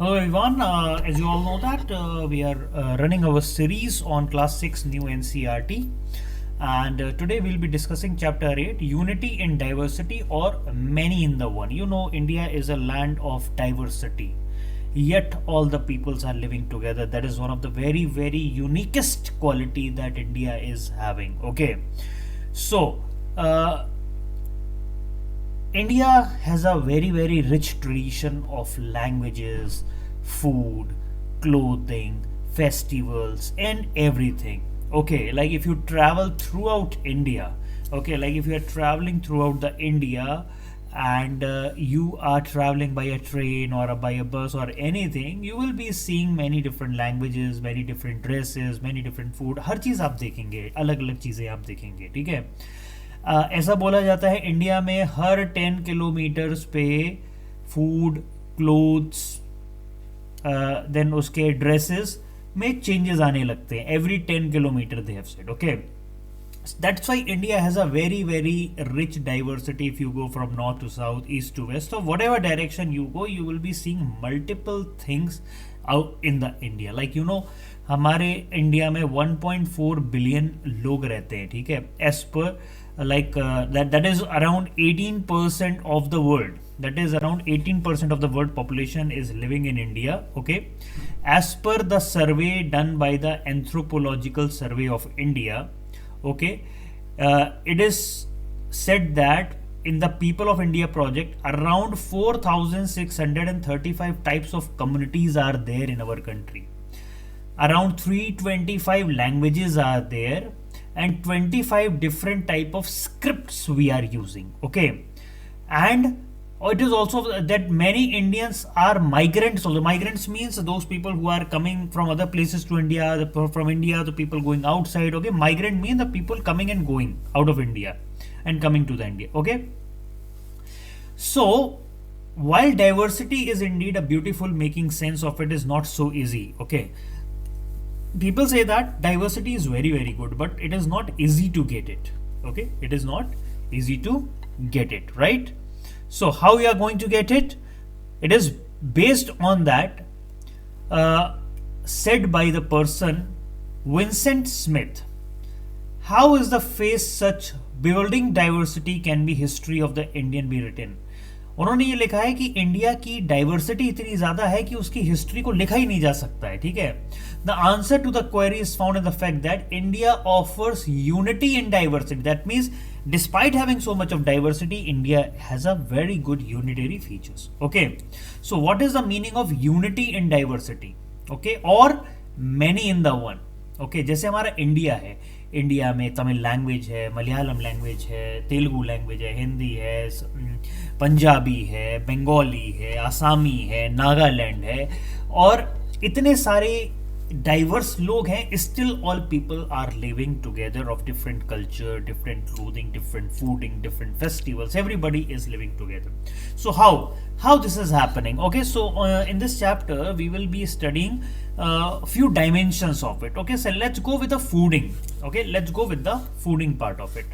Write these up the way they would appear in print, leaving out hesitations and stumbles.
Hello everyone, as you all know that we are running our series on class 6 new NCRT, and today we'll be discussing chapter 8, unity in diversity or many in the one. You know, India is a land of diversity, yet all the peoples are living together. That is one of the very uniquest quality that India is having. Okay, so India has a very rich tradition of languages, food, clothing, festivals, and everything. Okay, like if you travel throughout India, okay, like if you are traveling throughout the India and you are traveling by a train or by a bus or anything, you will be seeing many different languages, many different dresses, many different food. हर चीज़ आप देखेंगे, अलग अलग चीज़ें आप देखेंगे, ठीक है। ऐसा बोला जाता है इंडिया में हर 10 किलोमीटर्स पे फूड, क्लोथ्स, देन उसके ड्रेसेस में चेंजेस आने लगते हैं every 10 kilometre they have said. Okay, that's why India has a very rich diversity. If you go from north to south, east to west, so whatever direction you go, you will be seeing multiple things out in the India. Like you know, हमारे India में 1.4 billion लोग रहते हैं, ठीक है, as per like that is around 18% of the world. That is around 18% of the world population is living in India. Okay, as per the survey done by the Anthropological Survey of India, okay, it is said that in the People of India project, around 4,635 types of communities are there in our country. Around 325 languages are there, and 25 different type of scripts we are using. Okay, and it is also that many Indians are migrants. Also, migrants means those people who are coming from other places to India, from India, the people going outside. Okay, migrant means the people coming and going out of India and coming to the India. Okay, so while diversity is indeed a beautiful, making sense of it is not so easy. Okay, people say that diversity is very good, but it is not easy to get it. Okay, it is not easy to get it, right? So how we are going to get it? It is based on that said by the person Vincent Smith. How is the face such building diversity can be history of the Indian be written. उन्होंने ये लिखा है कि India की diversity इतनी ज्यादा है कि उसकी हिस्ट्री को लिखा ही नहीं जा सकता है, ठीक है। The answer to the query is found in the fact that India offers unity in diversity. That means despite having so much of diversity, India has a very good unitary features. Okay, so what is the meaning of unity in diversity? Okay, or many in the one. Okay, जैसे हमारा India है, India में Tamil language है, Malayalam language है, Telugu language है, हिंदी है, पंजाबी है, बंगाली है, आसामी है, नागालैंड है, और इतने सारे डाइवर्स लोग हैं. Still all people are living together of different culture, different clothing, different fooding, different festivals. Everybody is living together. So how this is happening? Okay, so in this chapter we will be studying few dimensions of it. Okay, so let's go with the fooding. Okay, let's go with the fooding part of it.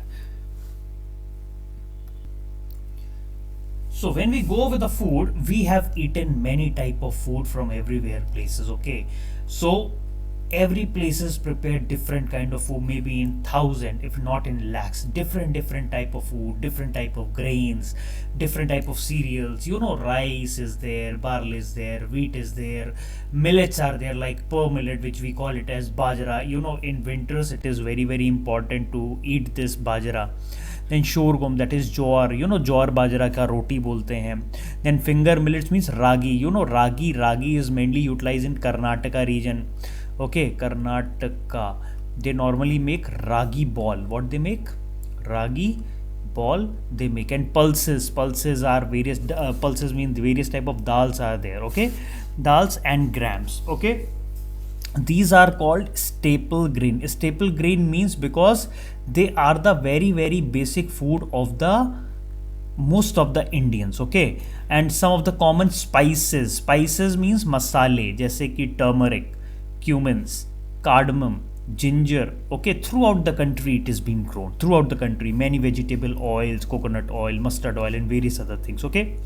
So when we go with the food, we have eaten many type of food from everywhere places. Okay, so every places prepare different kind of food, maybe in thousand if not in lakhs, different type of food, different type of grains, different type of cereals. You know, rice is there, barley is there, wheat is there, millets are there, like pearl millet, which we call it as bajra. You know, in winters it is very important to eat this bajra. Then sorghum, that is jowar. You know, jowar bajra का रोटी बोलते हैं. Then finger millets means ragi. You know, ragi is mainly utilized in Karnataka region. Okay, Karnataka, they normally make ragi ball. What they make? Ragi ball they make. And pulses are various pulses mean various type of dals are there. Okay, dals and grams. Okay, these are called staple grain. Staple grain means because they are the very basic food of the most of the Indians. Okay, and some of the common spices means masale, जैसे कि turmeric, cumins, cardamom, ginger. Okay, throughout the country it is being grown. Throughout the country, many vegetable oils, coconut oil, mustard oil, and various other things. Okay,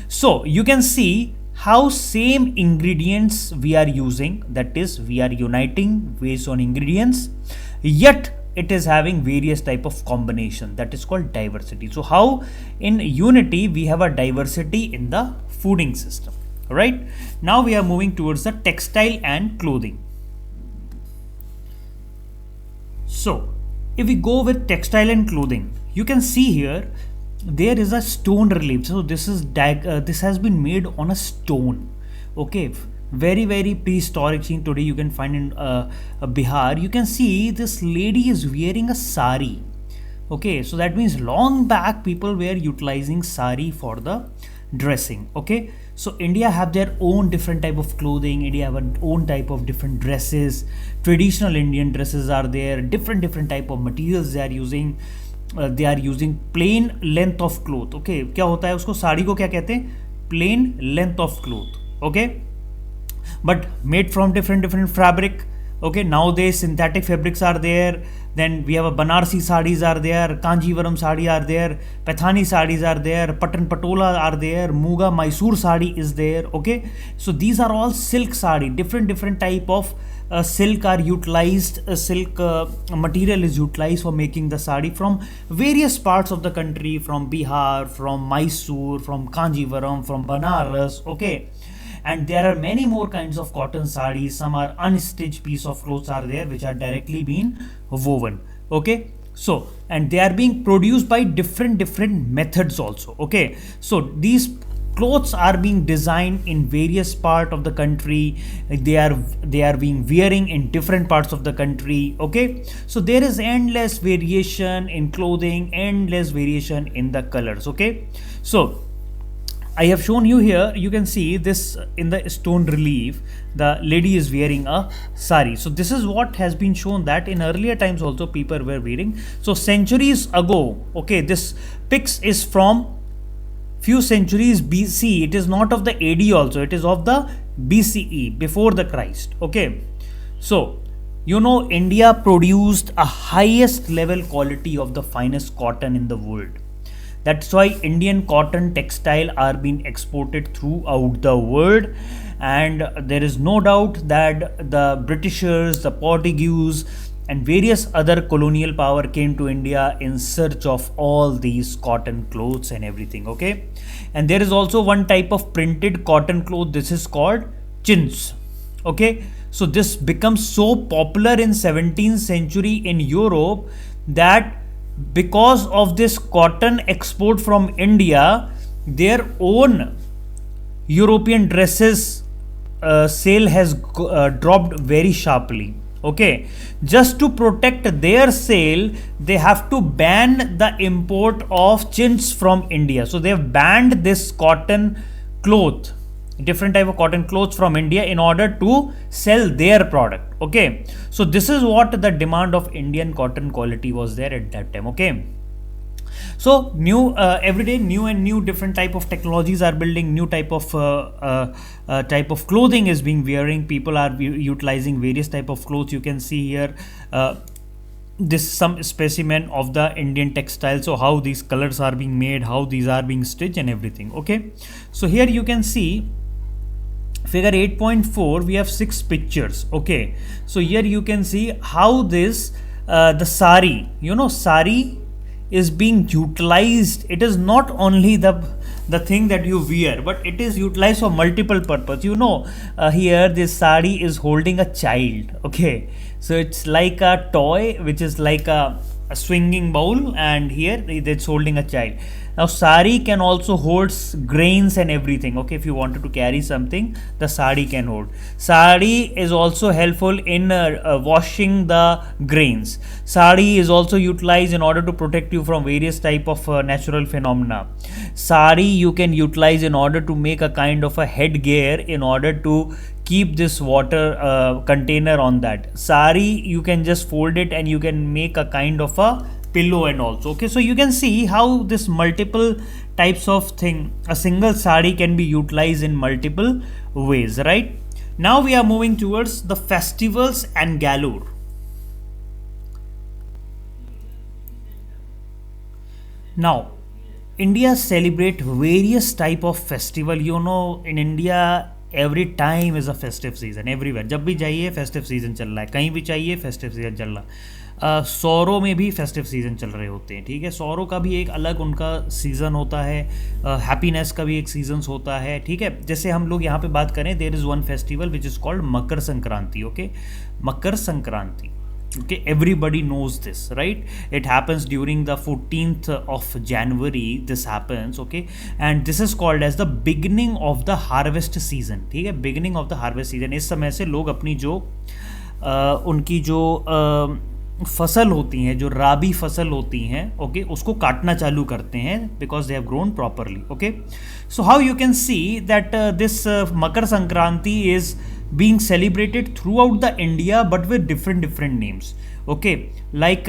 so you can see how same ingredients we are using, that is we are uniting based on ingredients, yet it is having various type of combination, that is called diversity. So how in unity we have a diversity in the fooding system, right? Now we are moving towards the textile and clothing. So if we go with textile and clothing, you can see here there is a stone relief. So this is this has been made on a stone. Okay, very prehistoric scene today you can find in Bihar. You can see this lady is wearing a sari. Okay, so that means long back people were utilizing sari for the dressing. Okay, so India have their own different type of clothing. India have an own type of different dresses. Traditional Indian dresses are there. Different type of materials they are using. They are using plain length of cloth. Okay, क्या होता है उसको, साड़ी को क्या कहते हैं, plain length of cloth. Okay, but made from different fabric. Okay, nowadays synthetic fabrics are there. Then we have a Banarsi sarees are there, Kanjivaram saree are there, Pathani sarees are there, Patan Patola are there, Muga Mysore saree is there. Okay, so these are all silk saree. Different type of silk are utilized. Silk material is utilized for making the saree from various parts of the country, from Bihar, from Mysore, from Kanjivaram, from Banaras. Okay, and there are many more kinds of cotton sarees. Some are unstitched piece of clothes are there which are directly being woven. Okay, so and they are being produced by different methods also. Okay, so these clothes are being designed in various part of the country. They are being wearing in different parts of the country. Okay, so there is endless variation in clothing, endless variation in the colors. Okay, so I have shown you here, you can see this in the stone relief, the lady is wearing a sari. So this is what has been shown, that in earlier times also people were wearing. So centuries ago, okay, this pics is from few centuries BC. It is not of the AD also, it is of the BCE, before the Christ. Okay, so you know India produced a highest level quality of the finest cotton in the world. That's why Indian cotton textile are being exported throughout the world, and there is no doubt that the Britishers, the Portuguese, and various other colonial power came to India in search of all these cotton clothes and everything. Okay, and there is also one type of printed cotton cloth. This is called chintz. Okay, so this becomes so popular in 17th century in Europe that because of this cotton export from India, their own European dresses sale has dropped very sharply. Okay, just to protect their sale, they have to ban the import of chintz from India. So they have banned this cotton cloth, different type of cotton clothes from India, in order to sell their product. Okay, so this is what the demand of Indian cotton quality was there at that time. Okay, so new every day new different type of technologies are building, new type of clothing is being wearing. People are utilizing various type of clothes. You can see here this some specimen of the Indian textile. So how these colors are being made, how these are being stitched and everything. Okay, so here you can see figure 8.4, we have 6 pictures. Okay, so here you can see how this the sari, you know, sari is being utilized. It is not only the thing that you wear, but it is utilized for multiple purpose. You know, here this sari is holding a child. Okay, so it's like a toy which is like a swinging bowl, and here it's holding a child. Now sari can also hold grains and everything. Okay, if you wanted to carry something, the sari can hold. Sari is also helpful in washing the grains. Sari is also utilized in order to protect you from various type of natural phenomena. Sari you can utilize in order to make a kind of a headgear, in order to keep this water container on that. Sari you can just fold it and you can make a kind of a pillow and also. Okay, so you can see how this multiple types of thing, a single sari can be utilized in multiple ways. Right, now we are moving towards the festivals and galore. Now India celebrate various type of festival. You know, in India every time is a festive season everywhere. जब भी जाइए festive season चल रहा है, कहीं भी चाहिए festive season चल रहा है. सौरों में भी फेस्टिव सीज़न चल रहे होते हैं. ठीक है, सौरों का भी एक अलग उनका सीज़न होता है, हैप्पीनेस का भी एक सीजन्स होता है. ठीक है, जैसे हम लोग यहाँ पे बात करें, there is one festival which is called Makar Sankranti. Okay, Makar Sankranti. Okay, everybody knows this, right? It happens during the 14th of January. This happens, okay, and this is called as the beginning of the harvest season. ठीक है, beginning of the harvest season. इस समय से लोग अपनी जो उनकी जो फसल होती हैं, जो राबी फसल होती हैं, ओके, उसको काटना चालू करते हैं, because they have grown properly. Okay, so how you can see that this Makar Sankranti is being celebrated throughout the India but with different names. Okay, like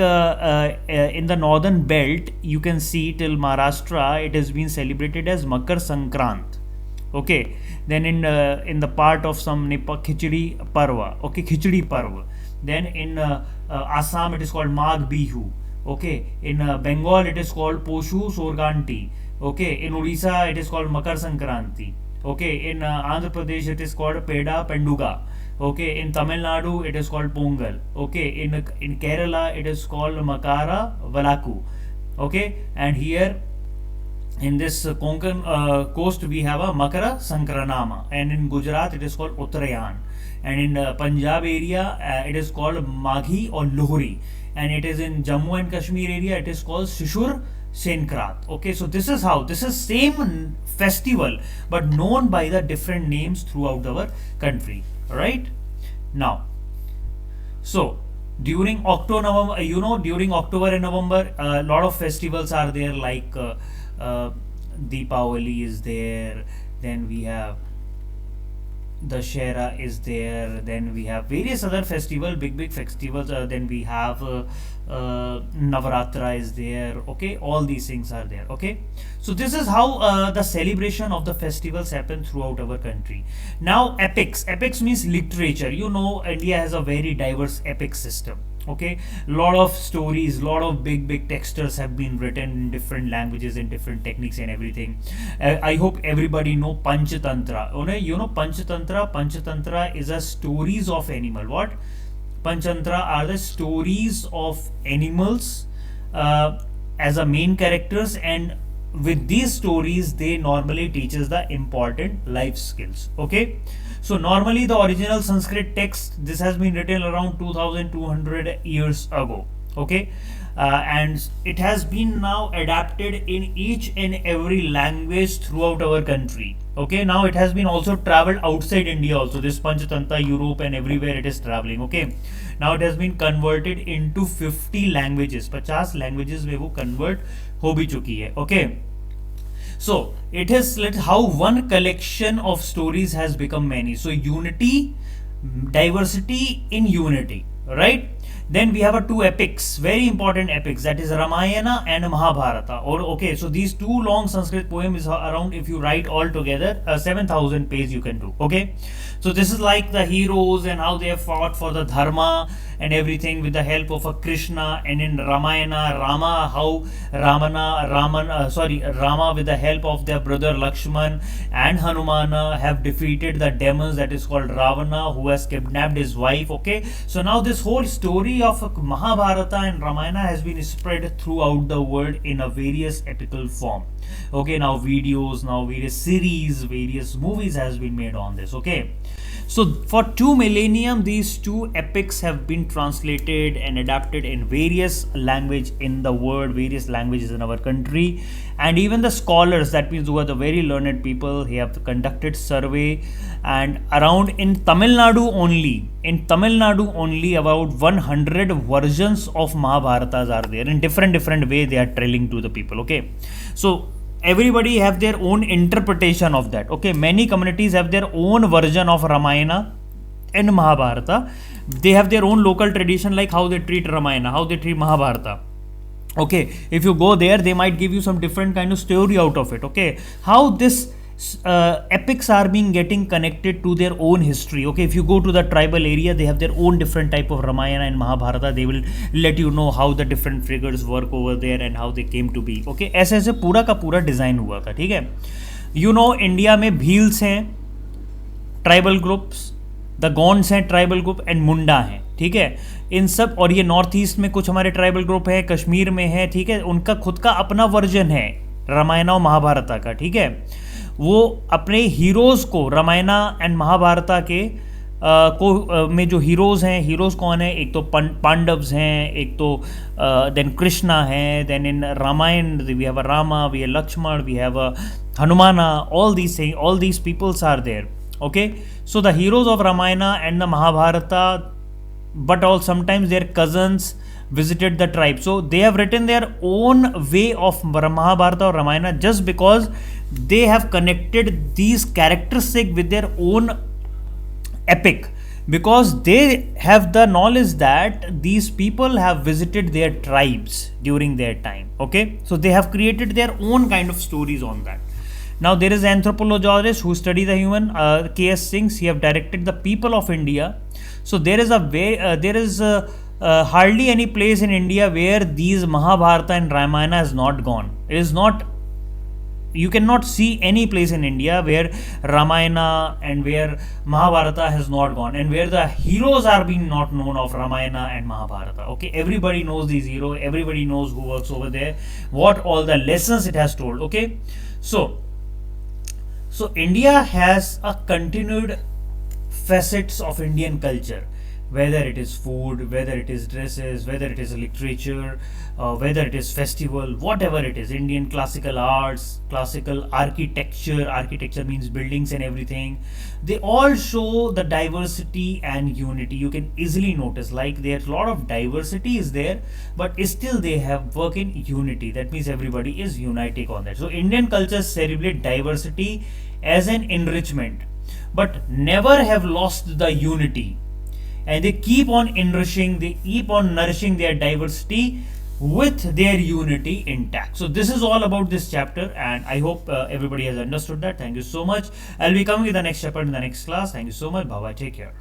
in the northern belt you can see till Maharashtra it has been celebrated as Makar Sankrant. Okay, then in the part of some Nepal Khichdi Parva. Okay, Khichdi Parva. Then in Assam it is called Magh Bihu. Okay, in Bengal it is called Poshu Sorganti. Okay, in Odisha it is called Makar Sankranti. Okay, in Andhra Pradesh it is called Peda Penduga. Okay, in Tamil Nadu it is called Pongal. Okay, in Kerala it is called Makara Valaku. Okay, and here in this Konkan coast we have a Makara Sankranama, and in Gujarat it is called Uttarayan, and in Punjab area it is called Maghi or Lohri, and it is in Jammu and Kashmir area it is called Shishur Senkrat. Okay, so this is how, this is same festival but known by the different names throughout our country, right? Now, so during October, November, you know, during October and November a lot of festivals are there, like Deepavali is there, then we have Dashera is there, then we have various other festival, big festivals, then we have Navratra is there. Okay, all these things are there. Okay, so this is how the celebration of the festivals happen throughout our country. Now epics means literature. You know, India has a very diverse epic system. Okay, lot of stories, lot of big textures have been written in different languages and different techniques and everything. I hope everybody know Panchatantra. You know Panchatantra is a stories of animal. What? Panchatantra are the stories of animals as a main characters, and with these stories they normally teaches the important life skills. Okay, so normally the original Sanskrit text, this has been written around 2200 years ago. Okay, and it has been now adapted in each and every language throughout our country. Okay, now it has been also traveled outside India also, this Panchatantra, Europe and everywhere it is traveling. Okay, now it has been converted into 50 languages. 50 languages में वो convert हो भी चुकी है. Okay, so it is how one collection of stories has become many. So unity, diversity in unity, right? Then we have two epics, very important epics, that is Ramayana and Mahabharata. Or okay, so these two long Sanskrit poems is around, if you write all together, 7,000 pages you can do. Okay, so this is like the heroes and how they have fought for the dharma and everything with the help of a Krishna. And in Ramayana, Rama, how Rama with the help of their brother Lakshman and Hanumana have defeated the demons, that is called Ravana, who has kidnapped his wife. Okay, so now this whole story of Mahabharata and Ramayana has been spread throughout the world in a various epical form. Okay, now videos, now various series, various movies has been made on this. Okay, so for 2 millennium these two epics have been translated and adapted in various language in the world, various languages in our country, and even the scholars, that means who are the very learned people, they have conducted survey, and around in Tamil Nadu only about 100 versions of Mahabharatas are there in different way they are telling to the people. Okay, so everybody have their own interpretation of that. Okay, many communities have their own version of Ramayana and Mahabharata. They have their own local tradition, like how they treat Ramayana, how they treat Mahabharata. Okay, if you go there they might give you some different kind of story out of it. Okay, how this epics are being getting connected to their own history. Okay, if you go to the tribal area, they have their own different type of Ramayana and Mahabharata. They will let you know how the different figures work over there and how they came to be. Okay, ऐसे ऐसे पूरा का पूरा design हुआ था. ठीक है, you know India में भील्स हैं ट्राइबल ग्रुप्स, द गॉन्ड्स हैं ट्राइबल ग्रुप, एंड मुंडा हैं. ठीक है, इन सब, और ये नॉर्थ ईस्ट में कुछ हमारे ट्राइबल ग्रुप है, कश्मीर में है. ठीक है, उनका खुद का अपना वर्जन है रामायण और महाभारता का. ठीक है, वो अपने हीरोज़ को रामायणा एंड महाभारता के में जो हीरोज़ हैं, हीरोज़ कौन है, एक तो पांडव्स हैं, एक तो देन कृष्णा है, then in Ramayana we have a Rama, we have Lakshman, we have a Hanumana, all these thing, all these peoples are there. Okay, so the heroes of Ramayana and the Mahabharata, but all sometimes their cousins visited the tribe, so they have written their own way of Mahabharata or Ramayana just because they have connected these characteristics with their own epic, because they have the knowledge that these people have visited their tribes during their time. Okay, so they have created their own kind of stories on that. Now there is an anthropologist who study the human, K.S. Singh. He have directed the people of India. So there is hardly any place in India where these Mahabharata and Ramayana has not gone. It is not. You cannot see any place in India where Ramayana and where Mahabharata has not gone, and where the heroes are being not known of Ramayana and Mahabharata. Okay, everybody knows these heroes. Everybody knows who works over there. What all the lessons it has told. Okay, So India has a continued facets of Indian culture, whether it is food, whether it is dresses, whether it is literature, whether it is festival, whatever it is, Indian classical arts, classical architecture. Architecture means buildings and everything. They all show the diversity and unity. You can easily notice, like, there's a lot of diversity is there, but still they have work in unity. That means everybody is uniting on that. So Indian cultures celebrate diversity as an enrichment, but never have lost the unity, and they keep on enriching, they keep on nourishing their diversity with their unity intact. So this is all about this chapter, and I hope everybody has understood that. Thank you so much. I'll be coming with the next chapter in the next class. Thank you so much. Bye bye. Take care.